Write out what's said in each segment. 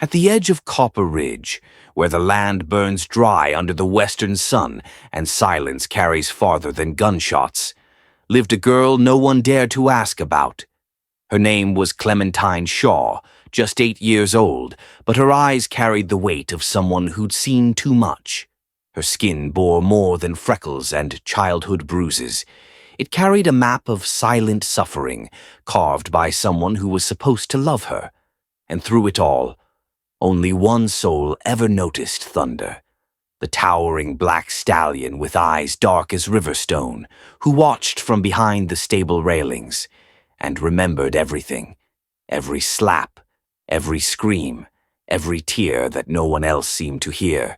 At the edge of Copper Ridge, where the land burns dry under the western sun and silence carries farther than gunshots, lived a girl no one dared to ask about. Her name was Clementine Shaw, just 8 years old, but her eyes carried the weight of someone who'd seen too much. Her skin bore more than freckles and childhood bruises. It carried a map of silent suffering, carved by someone who was supposed to love her. And through it all, only one soul ever noticed Thunder, the towering black stallion with eyes dark as riverstone, who watched from behind the stable railings and remembered everything, every slap, every scream, every tear that no one else seemed to hear.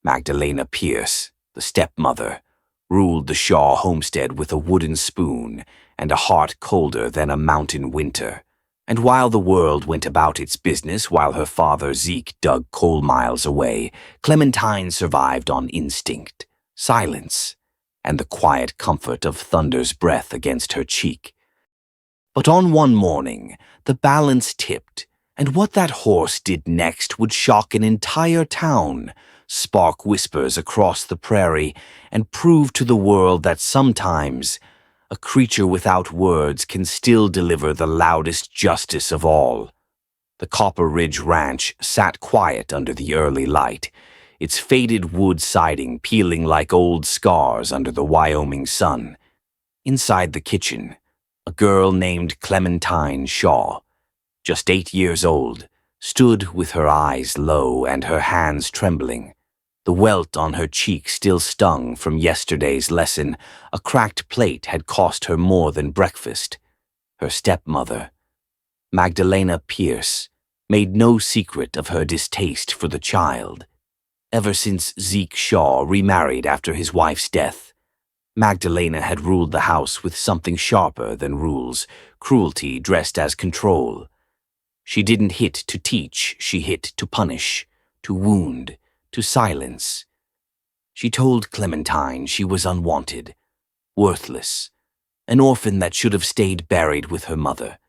Magdalena Pierce, the stepmother, ruled the Shaw homestead with a wooden spoon and a heart colder than a mountain winter. And while the world went about its business while her father Zeke dug coal miles away, Clementine survived on instinct, silence, and the quiet comfort of Thunder's breath against her cheek. But on one morning, the balance tipped, and what that horse did next would shock an entire town, spark whispers across the prairie, and prove to the world that sometimes a creature without words can still deliver the loudest justice of all. The Copper Ridge Ranch sat quiet under the early light, its faded wood siding peeling like old scars under the Wyoming sun. Inside the kitchen, a girl named Clementine Shaw, just 8 years old, stood with her eyes low and her hands trembling. The welt on her cheek still stung from yesterday's lesson. A cracked plate had cost her more than breakfast. Her stepmother, Magdalena Pierce, made no secret of her distaste for the child. Ever since Zeke Shaw remarried after his wife's death, Magdalena had ruled the house with something sharper than rules, cruelty dressed as control. She didn't hit to teach, she hit to punish, to wound, to silence. She told Clementine she was unwanted, worthless, an orphan that should have stayed buried with her mother.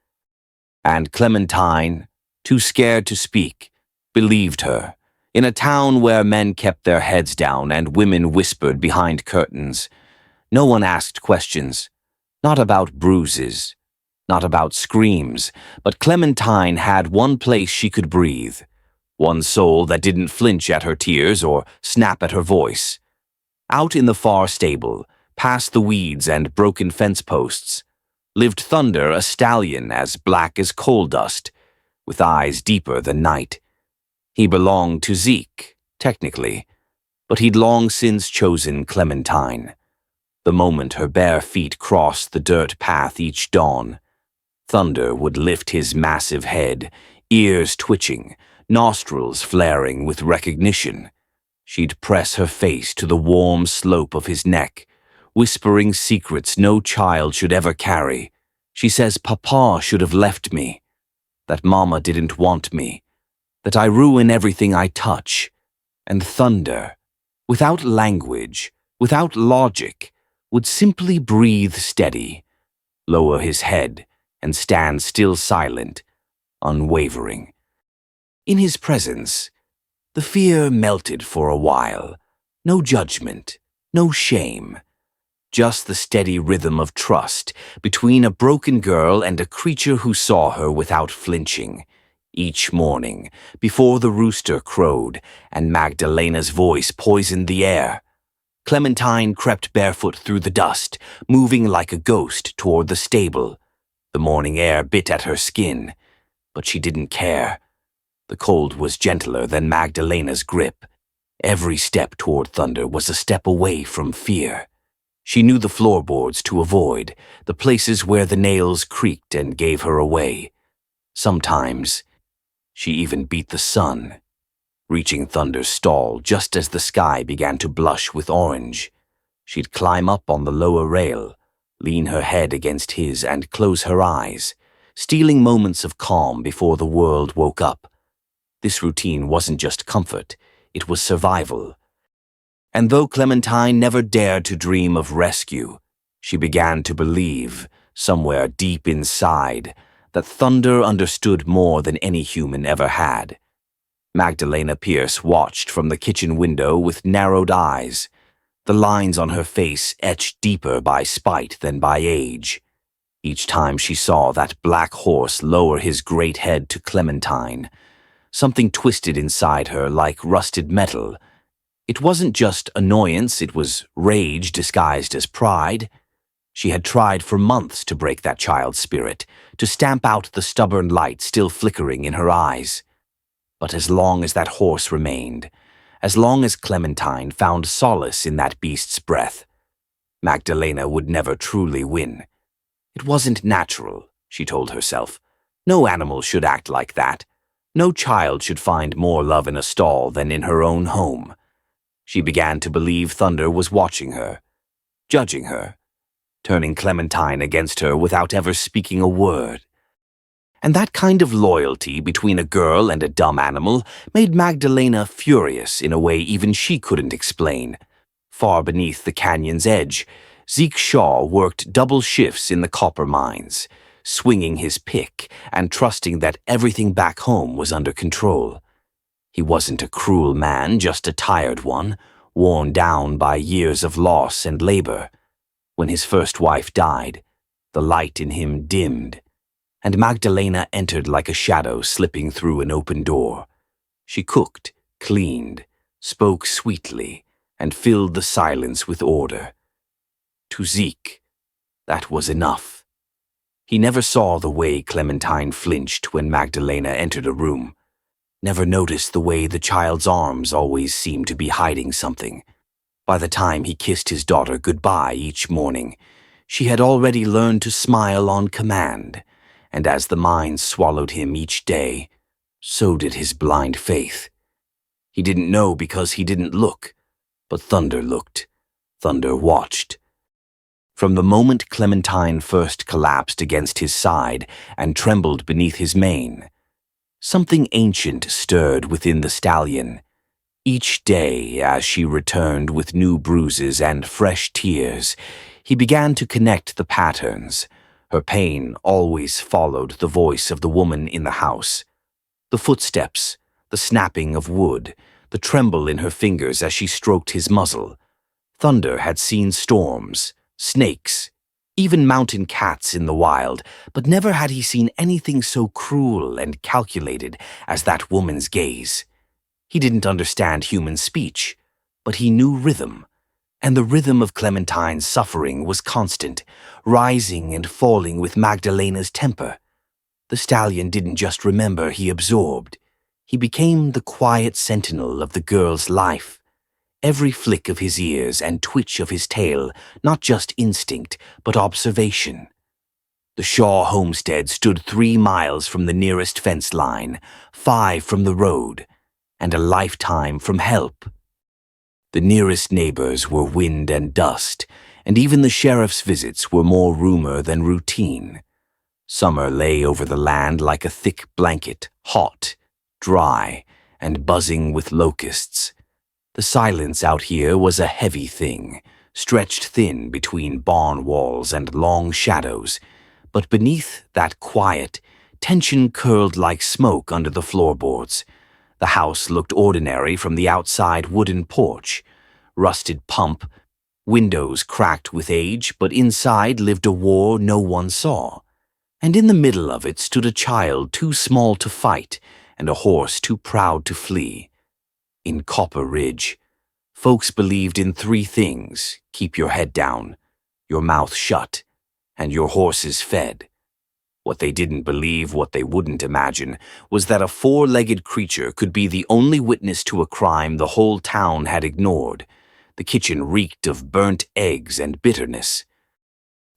And Clementine, too scared to speak, believed her, in a town where men kept their heads down and women whispered behind curtains. No one asked questions, not about bruises, not about screams, but Clementine had one place she could breathe. One soul that didn't flinch at her tears or snap at her voice. Out in the far stable, past the weeds and broken fence posts, lived Thunder, a stallion as black as coal dust, with eyes deeper than night. He belonged to Zeke, technically, but he'd long since chosen Clementine. The moment her bare feet crossed the dirt path each dawn, Thunder would lift his massive head, ears twitching, nostrils flaring with recognition. She'd press her face to the warm slope of his neck, whispering secrets no child should ever carry. She says Papa should have left me, that Mama didn't want me, that I ruin everything I touch. And Thunder, without language, without logic, would simply breathe steady, lower his head, and stand still silent, unwavering. In his presence, the fear melted for a while. No judgment, no shame. Just the steady rhythm of trust between a broken girl and a creature who saw her without flinching. Each morning, before the rooster crowed and Magdalena's voice poisoned the air, Clementine crept barefoot through the dust, moving like a ghost toward the stable. The morning air bit at her skin, but she didn't care. The cold was gentler than Magdalena's grip. Every step toward Thunder was a step away from fear. She knew the floorboards to avoid, the places where the nails creaked and gave her away. Sometimes, she even beat the sun, reaching Thunder's stall just as the sky began to blush with orange. She'd climb up on the lower rail, lean her head against his and close her eyes, stealing moments of calm before the world woke up. This routine wasn't just comfort, it was survival. And though Clementine never dared to dream of rescue, she began to believe, somewhere deep inside, that Thunder understood more than any human ever had. Magdalena Pierce watched from the kitchen window with narrowed eyes, the lines on her face etched deeper by spite than by age. Each time she saw that black horse lower his great head to Clementine, something twisted inside her like rusted metal. It wasn't just annoyance, it was rage disguised as pride. She had tried for months to break that child's spirit, to stamp out the stubborn light still flickering in her eyes. But as long as that horse remained, as long as Clementine found solace in that beast's breath, Magdalena would never truly win. It wasn't natural, she told herself. No animal should act like that. No child should find more love in a stall than in her own home. She began to believe Thunder was watching her, judging her, turning Clementine against her without ever speaking a word. And that kind of loyalty between a girl and a dumb animal made Magdalena furious in a way even she couldn't explain. Far beneath the canyon's edge, Zeke Shaw worked double shifts in the copper mines, swinging his pick and trusting that everything back home was under control. He wasn't a cruel man, just a tired one, worn down by years of loss and labor. When his first wife died, the light in him dimmed, and Magdalena entered like a shadow slipping through an open door. She cooked, cleaned, spoke sweetly, and filled the silence with order. To Zeke, that was enough. He never saw the way Clementine flinched when Magdalena entered a room, never noticed the way the child's arms always seemed to be hiding something. By the time he kissed his daughter goodbye each morning, she had already learned to smile on command, and as the mines swallowed him each day, so did his blind faith. He didn't know because he didn't look, but Thunder looked. Thunder watched. From the moment Clementine first collapsed against his side and trembled beneath his mane, something ancient stirred within the stallion. Each day, as she returned with new bruises and fresh tears, he began to connect the patterns. Her pain always followed the voice of the woman in the house. The footsteps, the snapping of wood, the tremble in her fingers as she stroked his muzzle. Thunder had seen storms, snakes, even mountain cats in the wild, but never had he seen anything so cruel and calculated as that woman's gaze. He didn't understand human speech, but he knew rhythm. And the rhythm of Clementine's suffering was constant, rising and falling with Magdalena's temper. The stallion didn't just remember, he absorbed. He became the quiet sentinel of the girl's life. Every flick of his ears and twitch of his tail, not just instinct, but observation. The Shaw homestead stood 3 miles from the nearest fence line, 5 from the road, and a lifetime from help. The nearest neighbors were wind and dust, and even the sheriff's visits were more rumor than routine. Summer lay over the land like a thick blanket, hot, dry, and buzzing with locusts. The silence out here was a heavy thing, stretched thin between barn walls and long shadows, but beneath that quiet, tension curled like smoke under the floorboards. The house looked ordinary from the outside wooden porch, rusted pump, windows cracked with age, but inside lived a war no one saw. And in the middle of it stood a child too small to fight and a horse too proud to flee. In Copper Ridge, folks believed in 3 things: keep your head down, your mouth shut, and your horses fed. What they didn't believe, what they wouldn't imagine, was that a 4-legged creature could be the only witness to a crime the whole town had ignored. The kitchen reeked of burnt eggs and bitterness.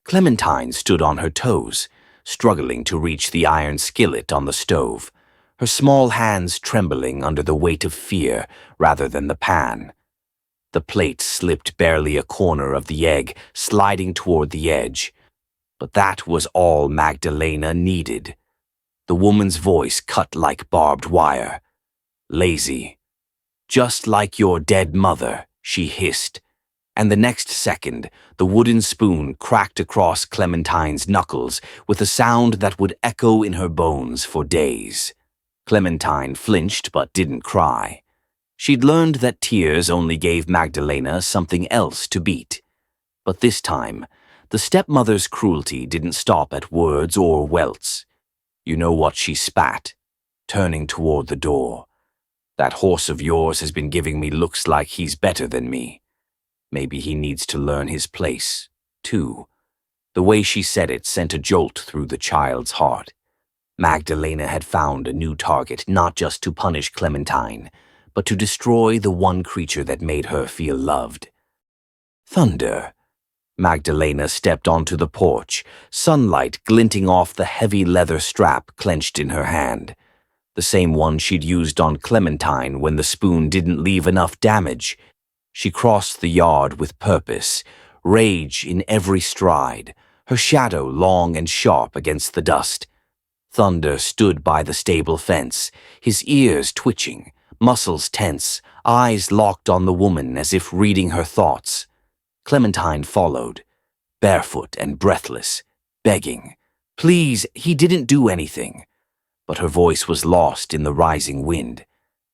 Clementine stood on her toes, struggling to reach the iron skillet on the stove, her small hands trembling under the weight of fear rather than the pan. The plate slipped barely a corner of the egg, sliding toward the edge. But that was all Magdalena needed. The woman's voice cut like barbed wire. Lazy. Just like your dead mother, she hissed. And the next second, the wooden spoon cracked across Clementine's knuckles with a sound that would echo in her bones for days. Clementine flinched but didn't cry. She'd learned that tears only gave Magdalena something else to beat. But this time, the stepmother's cruelty didn't stop at words or welts. You know what she spat, turning toward the door. That horse of yours has been giving me looks like he's better than me. Maybe he needs to learn his place, too. The way she said it sent a jolt through the child's heart. Magdalena had found a new target, not just to punish Clementine, but to destroy the one creature that made her feel loved. Thunder. Magdalena stepped onto the porch, sunlight glinting off the heavy leather strap clenched in her hand. The same one she'd used on Clementine when the spoon didn't leave enough damage. She crossed the yard with purpose, rage in every stride, her shadow long and sharp against the dust. Thunder stood by the stable fence, his ears twitching, muscles tense, eyes locked on the woman as if reading her thoughts. Clementine followed, barefoot and breathless, begging. Please, he didn't do anything. But her voice was lost in the rising wind.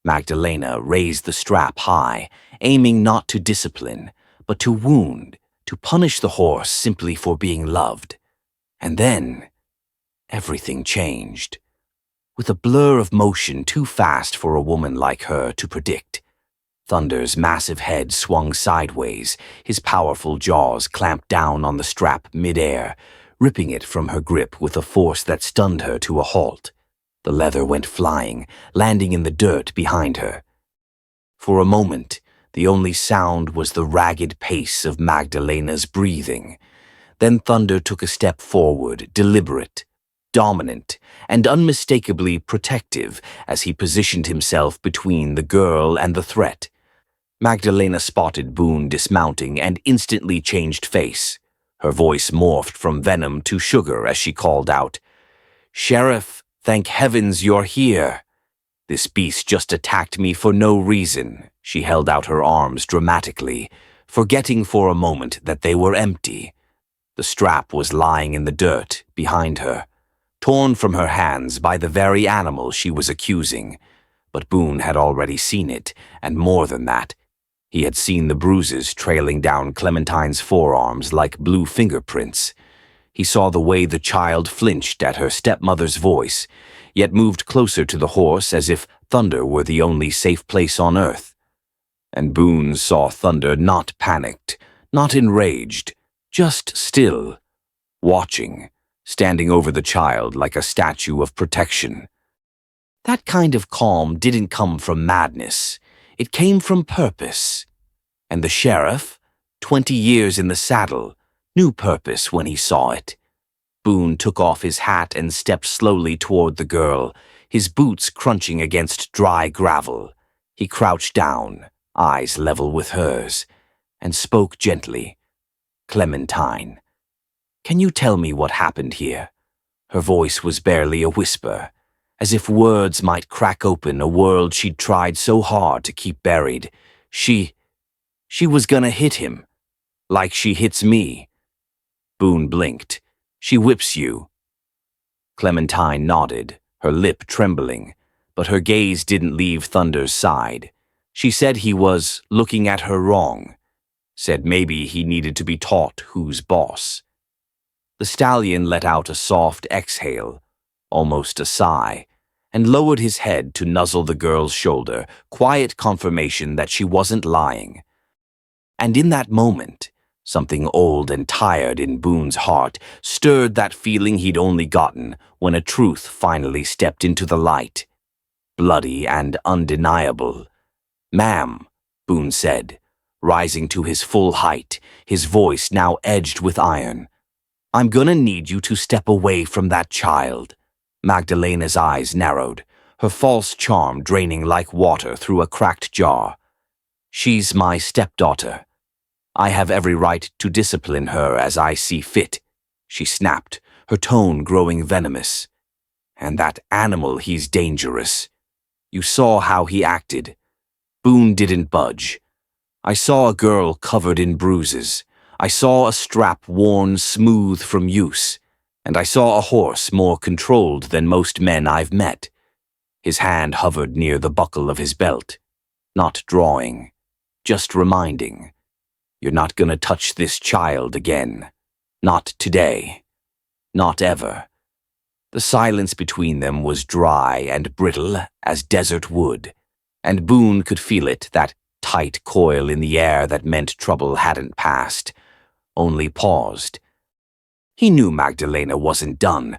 Magdalena raised the strap high, aiming not to discipline, but to wound, to punish the horse simply for being loved. And then, everything changed. With a blur of motion too fast for a woman like her to predict, Thunder's massive head swung sideways, his powerful jaws clamped down on the strap midair, ripping it from her grip with a force that stunned her to a halt. The leather went flying, landing in the dirt behind her. For a moment, the only sound was the ragged pace of Magdalena's breathing. Then Thunder took a step forward, deliberate, dominant, and unmistakably protective as he positioned himself between the girl and the threat. Magdalena spotted Boone dismounting and instantly changed face. Her voice morphed from venom to sugar as she called out, "Sheriff, thank heavens you're here. This beast just attacked me for no reason." She held out her arms dramatically, forgetting for a moment that they were empty. The strap was lying in the dirt behind her, torn from her hands by the very animal she was accusing. But Boone had already seen it, and more than that. He had seen the bruises trailing down Clementine's forearms like blue fingerprints. He saw the way the child flinched at her stepmother's voice, yet moved closer to the horse as if Thunder were the only safe place on earth. And Boone saw Thunder not panicked, not enraged, just still, watching, standing over the child like a statue of protection. That kind of calm didn't come from madness. It came from purpose. And the sheriff, 20 years in the saddle, knew purpose when he saw it. Boone took off his hat and stepped slowly toward the girl, his boots crunching against dry gravel. He crouched down, eyes level with hers, and spoke gently. "Clementine, can you tell me what happened here?" Her voice was barely a whisper, as if words might crack open a world she'd tried so hard to keep buried. She was gonna hit him, like she hits me. Boone blinked. "She whips you." Clementine nodded, her lip trembling, but her gaze didn't leave Thunder's side. She said he was looking at her wrong, said maybe he needed to be taught who's boss. The stallion let out a soft exhale, almost a sigh, and lowered his head to nuzzle the girl's shoulder, quiet confirmation that she wasn't lying. And in that moment, something old and tired in Boone's heart stirred that feeling he'd only gotten when a truth finally stepped into the light. Bloody and undeniable. "Ma'am," Boone said, rising to his full height, his voice now edged with iron. "I'm gonna need you to step away from that child." Magdalena's eyes narrowed, her false charm draining like water through a cracked jar. "She's my stepdaughter. I have every right to discipline her as I see fit," she snapped, her tone growing venomous. "And that animal, he's dangerous. You saw how he acted." Boone didn't budge. "I saw a girl covered in bruises. I saw a strap worn smooth from use. And I saw a horse more controlled than most men I've met. His hand hovered near the buckle of his belt, not drawing, just reminding. You're not gonna touch this child again. Not today. Not ever. The silence between them was dry and brittle as desert wood, and Boone could feel it, that tight coil in the air that meant trouble hadn't passed, only paused. He knew Magdalena wasn't done,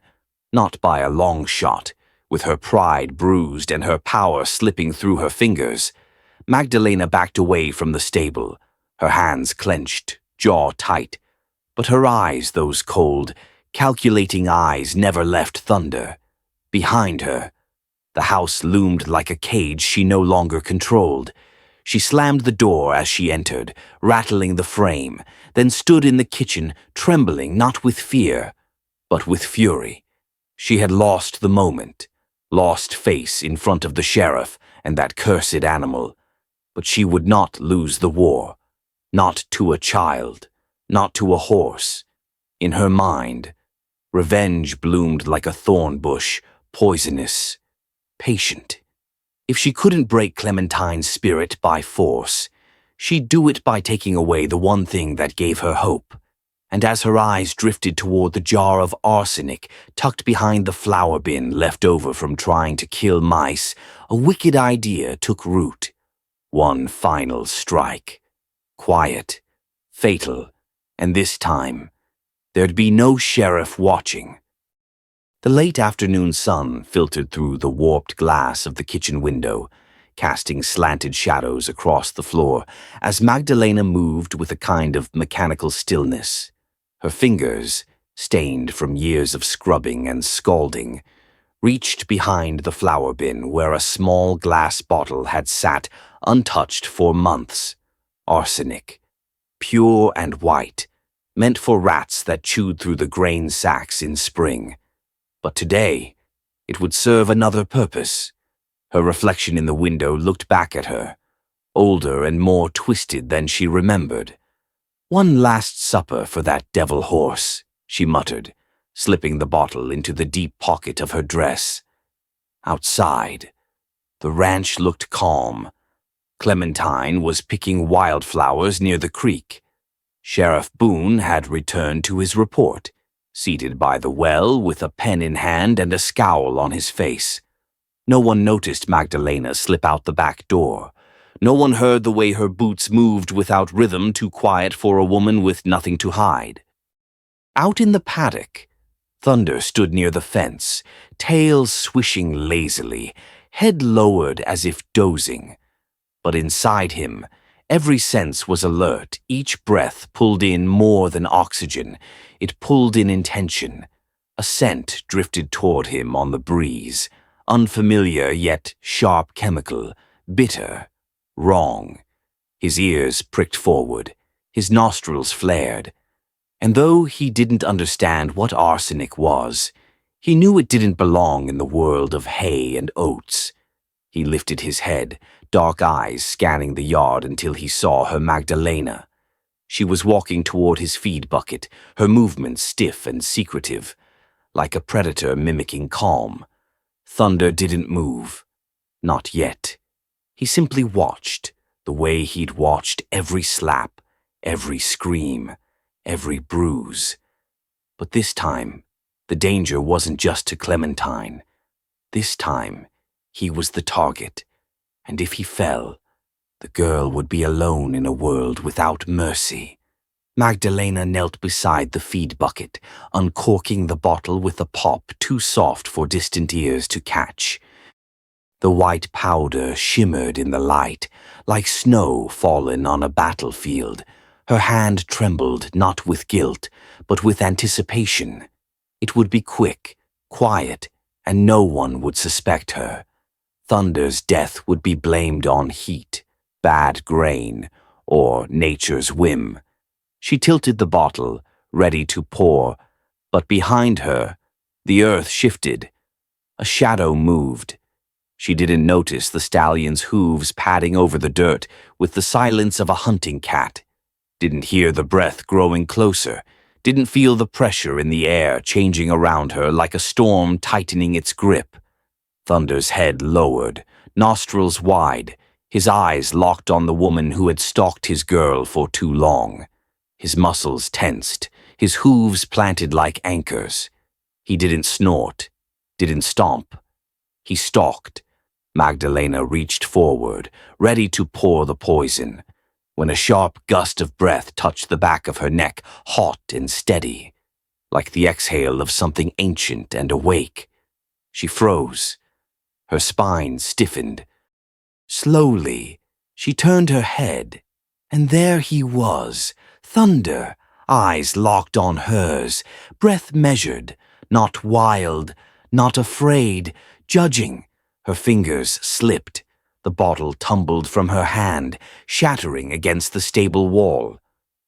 not by a long shot, with her pride bruised and her power slipping through her fingers. Magdalena backed away from the stable, her hands clenched, jaw tight, but her eyes, those cold, calculating eyes, never left Thunder. Behind her, the house loomed like a cage she no longer controlled. She slammed the door as she entered, rattling the frame, then stood in the kitchen, trembling not with fear, but with fury. She had lost the moment, lost face in front of the sheriff and that cursed animal. But she would not lose the war, not to a child, not to a horse. In her mind, revenge bloomed like a thorn bush, poisonous, patient. If she couldn't break Clementine's spirit by force, she'd do it by taking away the one thing that gave her hope. And as her eyes drifted toward the jar of arsenic tucked behind the flour bin left over from trying to kill mice, a wicked idea took root. One final strike. Quiet, fatal, and this time, there'd be no sheriff watching. The late afternoon sun filtered through the warped glass of the kitchen window, casting slanted shadows across the floor as Magdalena moved with a kind of mechanical stillness. Her fingers, stained from years of scrubbing and scalding, reached behind the flour bin where a small glass bottle had sat untouched for months. Arsenic, pure and white, meant for rats that chewed through the grain sacks in spring. But today, it would serve another purpose. Her reflection in the window looked back at her, older and more twisted than she remembered. One last supper for that devil horse, she muttered, slipping the bottle into the deep pocket of her dress. Outside, the ranch looked calm. Clementine was picking wildflowers near the creek. Sheriff Boone had returned to his report, seated by the well with a pen in hand and a scowl on his face. No one noticed Magdalena slip out the back door. No one heard the way her boots moved without rhythm, too quiet for a woman with nothing to hide. Out in the paddock, Thunder stood near the fence, tail swishing lazily, head lowered as if dozing. But inside him, every sense was alert, each breath pulled in more than oxygen. It pulled in intention. A scent drifted toward him on the breeze, unfamiliar yet sharp chemical, bitter, wrong. His ears pricked forward, his nostrils flared. And though he didn't understand what arsenic was, he knew it didn't belong in the world of hay and oats. He lifted his head, dark eyes scanning the yard until he saw her Magdalena. She was walking toward his feed bucket, her movements stiff and secretive, like a predator mimicking calm. Thunder didn't move. Not yet. He simply watched, the way he'd watched every slap, every scream, every bruise. But this time, the danger wasn't just to Clementine. This time, he was the target, and if he fell, the girl would be alone in a world without mercy. Magdalena knelt beside the feed bucket, uncorking the bottle with a pop too soft for distant ears to catch. The white powder shimmered in the light, like snow fallen on a battlefield. Her hand trembled not with guilt, but with anticipation. It would be quick, quiet, and no one would suspect her. Thunder's death would be blamed on heat, bad grain, or nature's whim. She tilted the bottle, ready to pour, but behind her, the earth shifted. A shadow moved. She didn't notice the stallion's hooves padding over the dirt with the silence of a hunting cat. Didn't hear the breath growing closer. Didn't feel the pressure in the air changing around her like a storm tightening its grip. Thunder's head lowered, nostrils wide, his eyes locked on the woman who had stalked his girl for too long. His muscles tensed, his hooves planted like anchors. He didn't snort, didn't stomp. He stalked. Magdalena reached forward, ready to pour the poison, when a sharp gust of breath touched the back of her neck, hot and steady, like the exhale of something ancient and awake. She froze. Her spine stiffened. Slowly, she turned her head, and there he was, Thunder, eyes locked on hers, breath measured, not wild, not afraid, judging. Her fingers slipped. The bottle tumbled from her hand, shattering against the stable wall.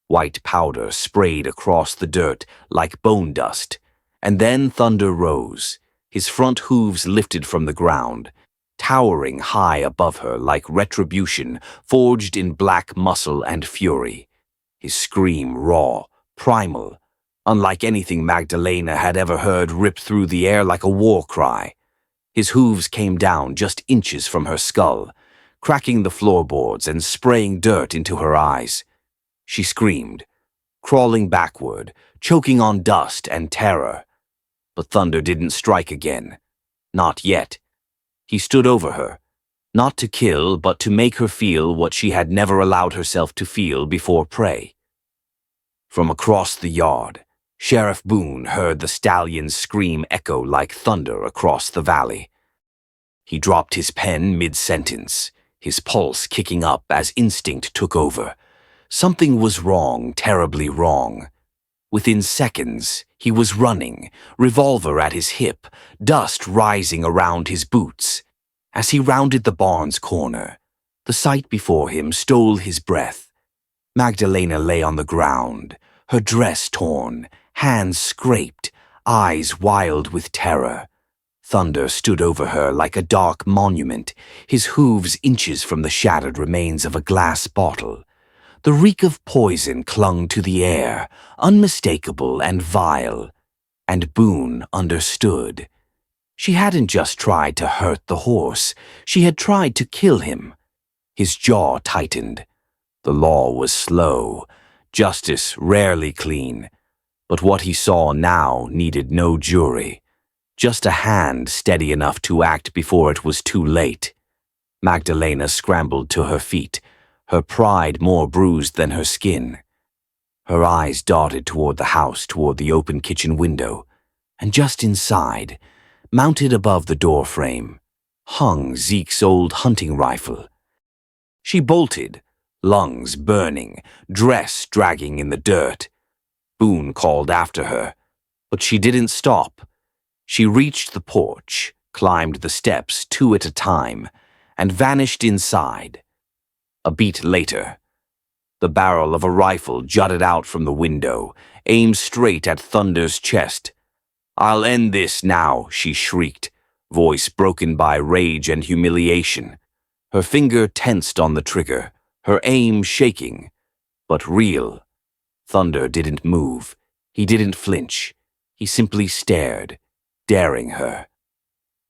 White powder sprayed across the dirt like bone dust, and then Thunder rose, his front hooves lifted from the ground, towering high above her like retribution forged in black muscle and fury. His scream raw, primal, unlike anything Magdalena had ever heard, ripped through the air like a war cry. His hooves came down just inches from her skull, cracking the floorboards and spraying dirt into her eyes. She screamed, crawling backward, choking on dust and terror. But Thunder didn't strike again. Not yet. He stood over her, not to kill, but to make her feel what she had never allowed herself to feel before prey. From across the yard, Sheriff Boone heard the stallion's scream echo like thunder across the valley. He dropped his pen mid-sentence, his pulse kicking up as instinct took over. Something was wrong, terribly wrong. Within seconds, he was running, revolver at his hip, dust rising around his boots. As he rounded the barn's corner, the sight before him stole his breath. Magdalena lay on the ground, her dress torn, hands scraped, eyes wild with terror. Thunder stood over her like a dark monument, his hooves inches from the shattered remains of a glass bottle. The reek of poison clung to the air, unmistakable and vile. And Boone understood. She hadn't just tried to hurt the horse, she had tried to kill him. His jaw tightened. The law was slow, justice rarely clean. But what he saw now needed no jury, just a hand steady enough to act before it was too late. Magdalena scrambled to her feet, her pride more bruised than her skin. Her eyes darted toward the house, toward the open kitchen window, and just inside, mounted above the doorframe, hung Zeke's old hunting rifle. She bolted, lungs burning, dress dragging in the dirt. Boone called after her, but she didn't stop. She reached the porch, climbed the steps 2 at a time, and vanished inside. A beat later, the barrel of a rifle jutted out from the window, aimed straight at Thunder's chest. "I'll end this now," she shrieked, voice broken by rage and humiliation. Her finger tensed on the trigger, her aim shaking, but real. Thunder didn't move. He didn't flinch. He simply stared, daring her.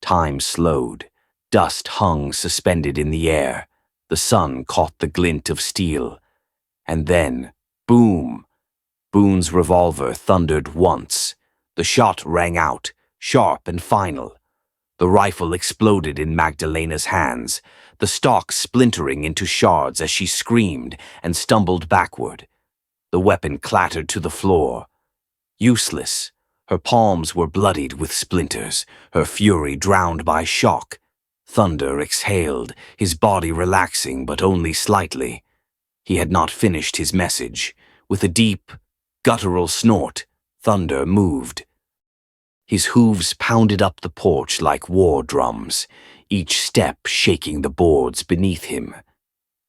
Time slowed. Dust hung suspended in the air. The sun caught the glint of steel. And then, boom! Boone's revolver thundered once. The shot rang out, sharp and final. The rifle exploded in Magdalena's hands, the stock splintering into shards as she screamed and stumbled backward. The weapon clattered to the floor. Useless. Her palms were bloodied with splinters, her fury drowned by shock. Thunder exhaled, his body relaxing but only slightly. He had not finished his message. With a deep, guttural snort, Thunder moved. His hooves pounded up the porch like war drums, each step shaking the boards beneath him.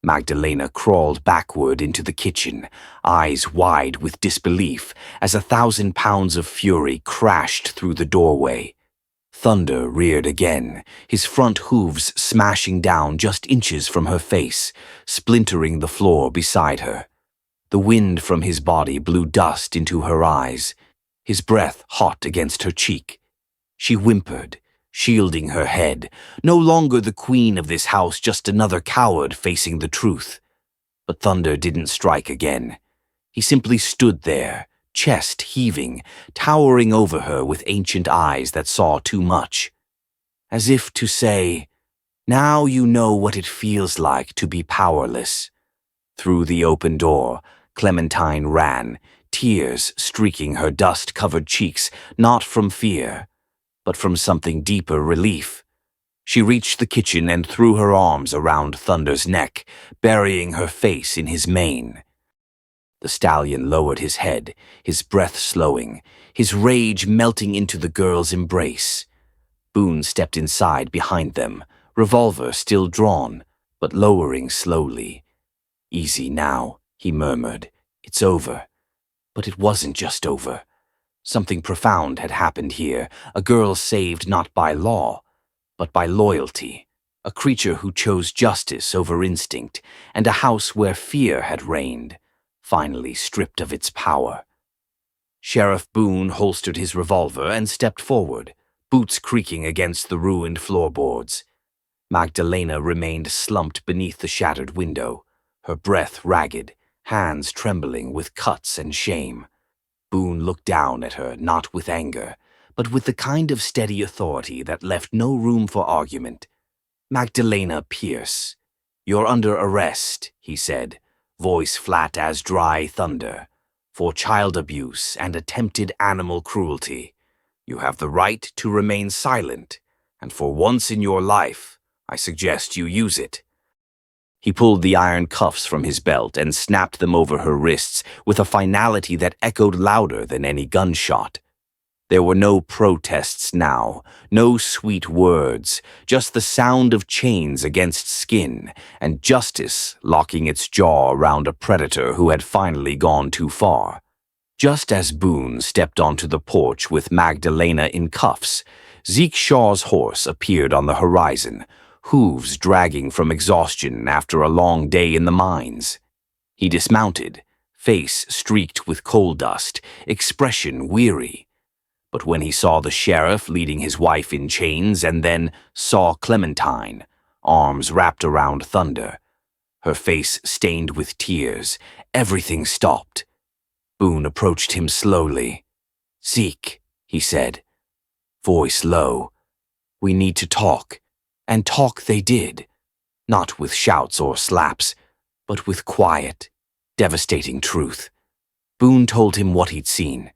Magdalena crawled backward into the kitchen, eyes wide with disbelief as 1,000 pounds of fury crashed through the doorway. Thunder reared again, his front hooves smashing down just inches from her face, splintering the floor beside her. The wind from his body blew dust into her eyes, his breath hot against her cheek. She whimpered, shielding her head, no longer the queen of this house, just another coward facing the truth. But thunder didn't strike again. He simply stood there, chest heaving, towering over her with ancient eyes that saw too much. As if to say, "Now you know what it feels like to be powerless." Through the open door, Clementine ran, tears streaking her dust-covered cheeks, not from fear, but from something deeper, relief. She reached the kitchen and threw her arms around Thunder's neck, burying her face in his mane. The stallion lowered his head, his breath slowing, his rage melting into the girl's embrace. Boone stepped inside behind them, revolver still drawn, but lowering slowly. "Easy now," he murmured. "It's over." But it wasn't just over. Something profound had happened here, a girl saved not by law, but by loyalty, a creature who chose justice over instinct, and a house where fear had reigned, finally stripped of its power. Sheriff Boone holstered his revolver and stepped forward, boots creaking against the ruined floorboards. Magdalena remained slumped beneath the shattered window, her breath ragged, hands trembling with cuts and shame. Boone looked down at her, not with anger, but with the kind of steady authority that left no room for argument. "Magdalena Pierce, you're under arrest," he said, voice flat as dry thunder, "for child abuse and attempted animal cruelty. You have the right to remain silent, and for once in your life, I suggest you use it." He pulled the iron cuffs from his belt and snapped them over her wrists with a finality that echoed louder than any gunshot. There were no protests now, no sweet words, just the sound of chains against skin and justice locking its jaw around a predator who had finally gone too far. Just as Boone stepped onto the porch with Magdalena in cuffs, Zeke Shaw's horse appeared on the horizon, hooves dragging from exhaustion after a long day in the mines. He dismounted, face streaked with coal dust, expression weary. But when he saw the sheriff leading his wife in chains and then saw Clementine, arms wrapped around Thunder, her face stained with tears, everything stopped. Boone approached him slowly. "Zeke," he said, voice low, "we need to talk." And talk they did, not with shouts or slaps, but with quiet, devastating truth. Boone told him what he'd seen,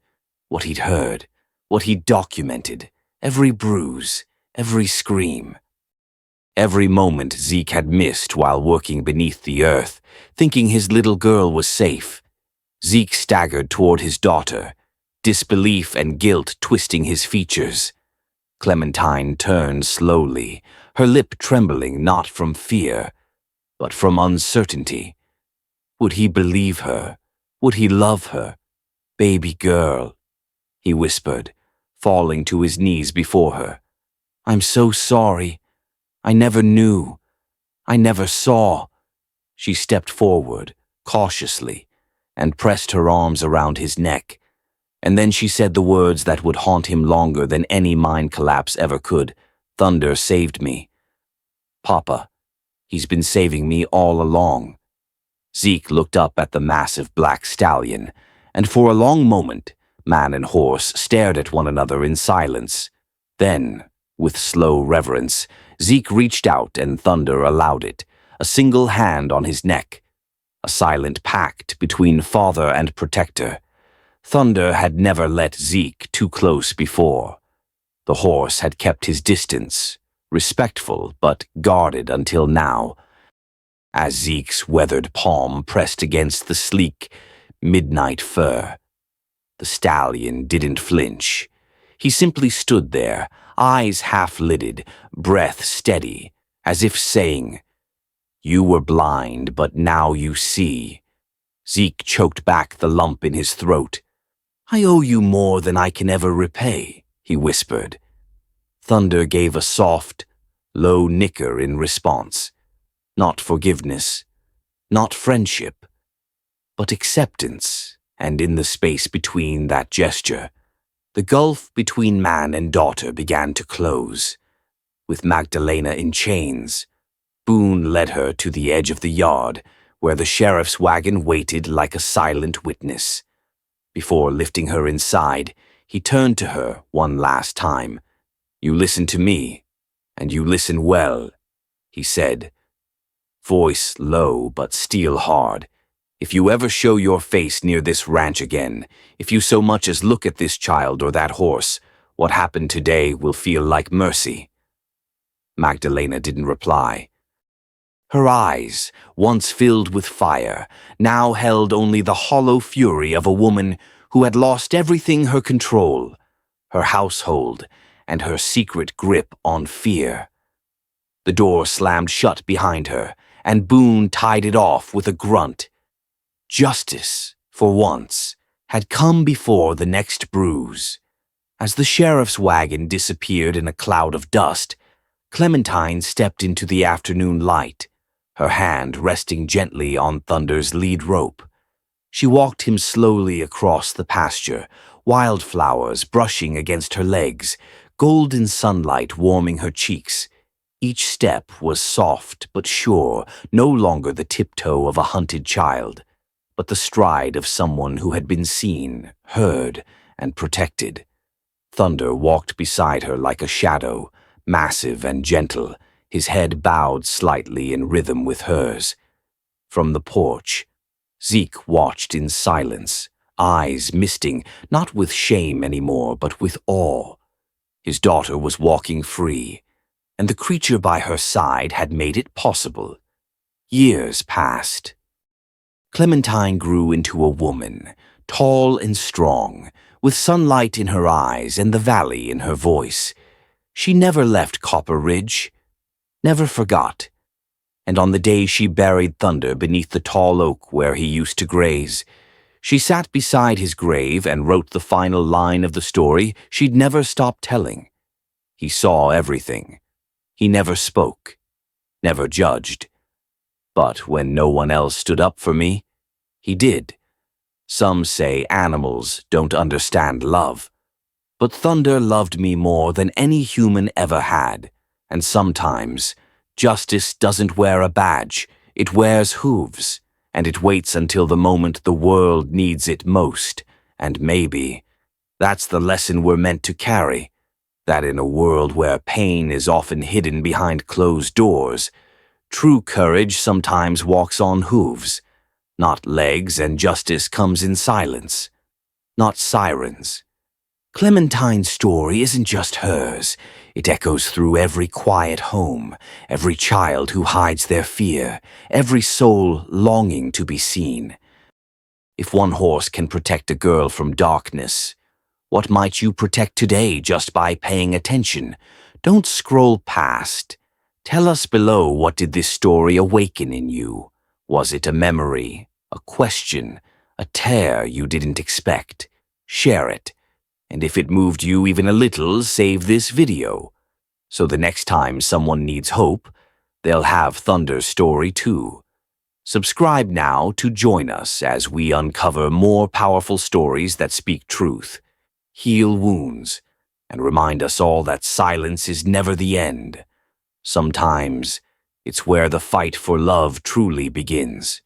what he'd heard, what he'd documented, every bruise, every scream. Every moment Zeke had missed while working beneath the earth, thinking his little girl was safe. Zeke staggered toward his daughter, disbelief and guilt twisting his features. Clementine turned slowly, her lip trembling not from fear, but from uncertainty. Would he believe her? Would he love her? "Baby girl," he whispered, falling to his knees before her. "I'm so sorry. I never knew. I never saw." She stepped forward, cautiously, and pressed her arms around his neck. And then she said the words that would haunt him longer than any mind collapse ever could. "Thunder saved me. Papa, he's been saving me all along." Zeke looked up at the massive black stallion, and for a long moment, man and horse stared at one another in silence. Then, with slow reverence, Zeke reached out and Thunder allowed it, a single hand on his neck, a silent pact between father and protector. Thunder had never let Zeke too close before. The horse had kept his distance, respectful but guarded until now. As Zeke's weathered palm pressed against the sleek, midnight fur, the stallion didn't flinch. He simply stood there, eyes half-lidded, breath steady, as if saying, "You were blind, but now you see." Zeke choked back the lump in his throat. "I owe you more than I can ever repay," he whispered. Thunder gave a soft, low nicker in response. Not forgiveness, not friendship, but acceptance, and in the space between that gesture, the gulf between man and daughter began to close. with Magdalena in chains. Boone led her to the edge of the yard, where the sheriff's wagon waited like a silent witness. Before lifting her inside, he turned to her one last time. "You listen to me, and you listen well," he said, voice low but steel hard. "If you ever show your face near this ranch again, if you so much as look at this child or that horse, what happened today will feel like mercy." Magdalena didn't reply. Her eyes, once filled with fire, now held only the hollow fury of a woman who had lost everything: her control, her household, and her secret grip on fear. The door slammed shut behind her, and Boone tied it off with a grunt. Justice, for once, had come before the next bruise. As the sheriff's wagon disappeared in a cloud of dust, Clementine stepped into the afternoon light, her hand resting gently on Thunder's lead rope. She walked him slowly across the pasture, wildflowers brushing against her legs, golden sunlight warming her cheeks. Each step was soft but sure, no longer the tiptoe of a hunted child, but the stride of someone who had been seen, heard, and protected. Thunder walked beside her like a shadow, massive and gentle, his head bowed slightly in rhythm with hers. From the porch, Zeke watched in silence, eyes misting, not with shame anymore, but with awe. His daughter was walking free, and the creature by her side had made it possible. Years passed. Clementine grew into a woman, tall and strong, with sunlight in her eyes and the valley in her voice. She never left Copper Ridge, never forgot. And on the day she buried Thunder beneath the tall oak where he used to graze, she sat beside his grave and wrote the final line of the story she'd never stopped telling. He saw everything. He never spoke, never judged. But when no one else stood up for me, he did. Some say animals don't understand love, but Thunder loved me more than any human ever had, and sometimes justice doesn't wear a badge, it wears hooves, and it waits until the moment the world needs it most, and maybe that's the lesson we're meant to carry, that in a world where pain is often hidden behind closed doors, true courage sometimes walks on hooves, not legs, and justice comes in silence, not sirens. Clementine's story isn't just hers. It echoes through every quiet home, every child who hides their fear, every soul longing to be seen. If one horse can protect a girl from darkness, what might you protect today just by paying attention? Don't scroll past. Tell us below, what did this story awaken in you? Was it a memory, a question, a tear you didn't expect? Share it. And if it moved you even a little, save this video. So the next time someone needs hope, they'll have Thunder's story too. Subscribe now to join us as we uncover more powerful stories that speak truth, heal wounds, and remind us all that silence is never the end. Sometimes it's where the fight for love truly begins.